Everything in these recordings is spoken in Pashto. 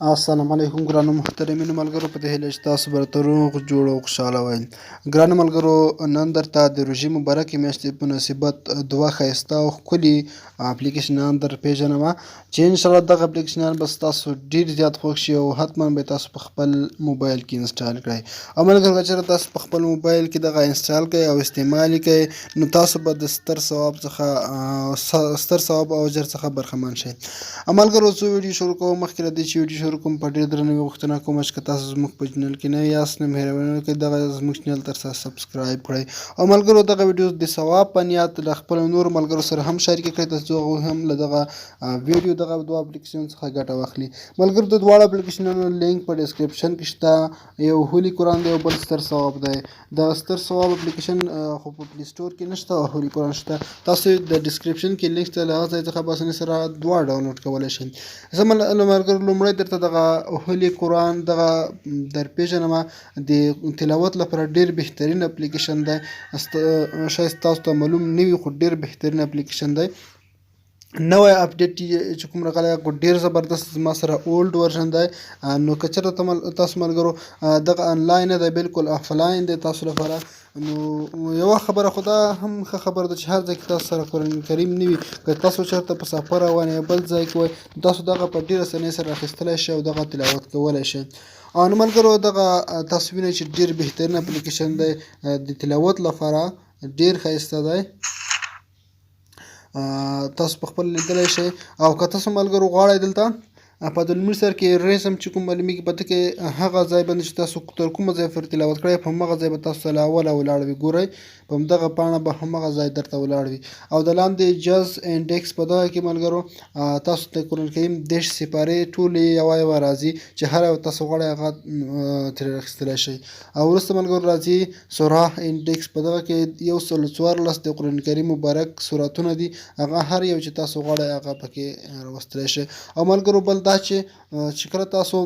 السلام علیکم ګرانو محترمینو ملګرو، په دې هیله چې تاسو به درته روغ جوړ او خوشحاله وئ. ګرانو ملګرو، نن درته د روژې مبارکې میاشتې په مناسبت دوه ښایسته او ښکلي اپلیکیشنان در پېژنم چې انشاءالله دغه اپلیکیشنان به ستاسو ډېر زیات خوښ شي او حتما به تاسو په خپل موبایل کې انسټال کړئ. او ملګرو که چېرې تاسو په خپل موبایل کې دغه انسټال کړئ او استعمال یې کړئ، نو تاسو به د ستر ثواب او اجر څخه برخمن شئ. ملګرو، زه ویډیو شروع کوم. مخکې له دې چې ویډیو شروع کوم، په ډېر درناوي غوښتنه کوم چې که تاسو زموږ په چینل کې نوي یاست، نو مهرباني وکړئ دغه زموږ چینل ته سبسکرایب کړئ. او ملګرو، دغه ویډیو د ثواب په نیت له خپلو نورو ملګرو سره هم شریکه کړئ، تر څو هغوی هم له دغه ویډیو دغه دوه اپلیکیشن څخه ګټه واخلي. ملګرو، د دواړو اپلیکیشنونو لینک په ډسکرپشن کې شته. یو هولي قرآن دی او بل ستر ثواب دی. د ستر ثواب اپلیکیشن خو په پلی سټور کې نشته او هولي قرآن شته. تاسو د ډسکرپشن کې لینک ته له هغه ځای څخه په اسانۍ سره دواړه ډاونلوډ کولی شئ. زه ملګرو لومړی درته دغه هولي قرآن دغه در پېژنم. د تلاوت لپاره ډېر بهترین اپلیکیشن دی. شاید تاسو ته معلوم نه وي، خو ډېر بهترین اپلیکیشن دی. نوی اپډیټ چې کوم راغلی ډېر زبردست، زما سره اولډ ورژن دی. نو که چېرته تاسو ملګرو دغه آنلاین نه دی، بلکل آفلاین دی تاسو لپاره، نو یوه خبره خو دا هم ښه خبره ده چې هر ځای کې تاسو سره قرآن کریم نه وي. که تاسو چېرته په سفر روان یې بل ځای کې وئ، تاسو دغه په ډېره اسانۍ سره اخیستلی شئ او دغه تلاوت کولی شئ. نو ملګرو، دغه تاسو وینئ چې ډېر بهترین اپلیکیشن دی د تلاوت لپاره، ډېر ښایسته دی. تاسو په خپل لیدلی شئ. او که تاسو ملګرو غواړئ دلته په دلمیر سر کې ریزم چې کوم معلومیږي، په ده کې هغه ځای باندې چې تاسو تر کومه ځای پورې تلاوت کړی، په همغه ځای به تاسو له اوله ولاړ وي. ګورئ، په همدغه پاڼه به همغه ځای درته ولاړ وي. او د لاندې جز انډیکس په دغه کې ملګرو تاسو د قرآن کریم 10 سپارې ټولې یوه راځي چې هر یو تاسو غواړئ هغه ترې اخیستلی شئ. او وروسته ملګرو راځي سوره انډیکس، په دغه کې 114 د قرآن کریم مبارک سورتونه دي. هغه هر یو چې تاسو غواړئ هغه پکې راوستلی شئ. او ملګرو، بل دا چې کله تاسو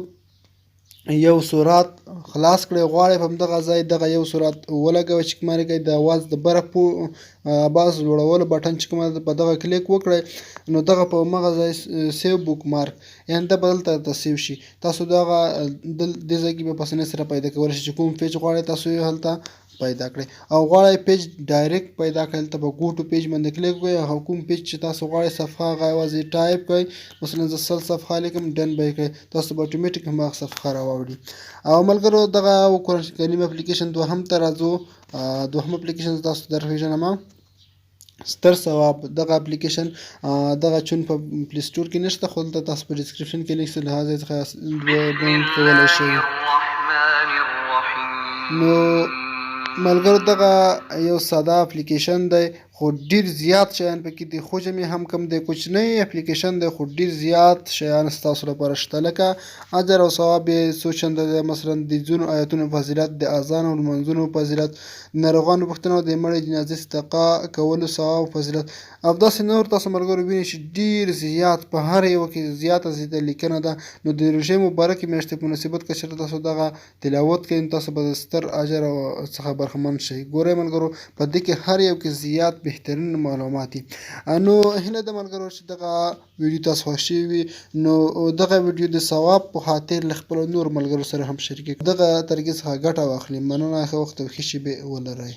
یو سورت خلاص کړئ، غواړئ په همدغه ځای دغه یو سورت ولګوئ چې کومه کوئ د اواز د بره آواز لوړولو بټن چې کومه په دغه کلیک وکړئ، نو دغه په همغه ځای سیو بوک مارک، یعنې دا به دلته سیو شي. تاسو دغه دې ځای کې به په اسانۍ سره پیدا کولی شئ چې کوم پیج غواړئ تاسو یې هلته پیدا کړئ. او غواړئ پیج ډایرکټ پیدا کړئ، هلته به ګو ټو پیج باندې کلیک وکړئ. هغه کوم پیج چې تاسو غواړئ صفحه هغه یوازې ټایپ کړئ. مثلا زه 100 صفحه لیکم، ډن به یې کړئ، تاسو به اتومېټیک هماغه صفحه راوړي. او ملګرو، دغه قرآن کریم اپلیکیشن دوهم ته راځو. دوهم اپلیکیشن تاسو در پېژنم، ستر ثواب. دغه اپلیکیشن دغه چون په پلی سټور کې نشته، خو دلته تاسو په ډسکرپشن کې لینک له هغه ځای څخه ډاونلوډ کولی شئ. نو ملګرو، دغه یو ساده اپلیکیشن دی، خو ډېر زیات شیان پکې دي. حجم یې هم کم دی، کوچنی اپلیکیشن دی، خو ډېر زیات شیان ستاسو لپاره شته، لکه اجر او ثواب یې څو چنده دی. مثلا د ځینو آیتونو فضیلت، د اذان او لمونځونو فضیلت، د ناروغانو پوښتنه او د مړي جنازې صدقه کولو ثواب فضیلت، او داسې نور تاسو ملګرو وینئ چې ډېر زیات په هر یوه کې زیاته زیاته لیکنه ده. نو د روژې مبارکې میاشتې په مناسبت که چېرته تاسو دغه تلاوت کوئ، نو تاسو به د ستر اجر څخه برخمن شئ. ګورئ ملګرو، په دې کې هر یو کې زیات بهترین معلومات دي. نو هیله ده ملګرو چې دغه ویډیو تاسو خوښ شوي وي. نو دغه ویډیو د ثواب په خاطر له خپلو نور ملګرو سره هم شریکې کړئ، دغه طریقې څخه ګټه واخلئ. مننه، ښه وخت او ښې شېبې ولرئ.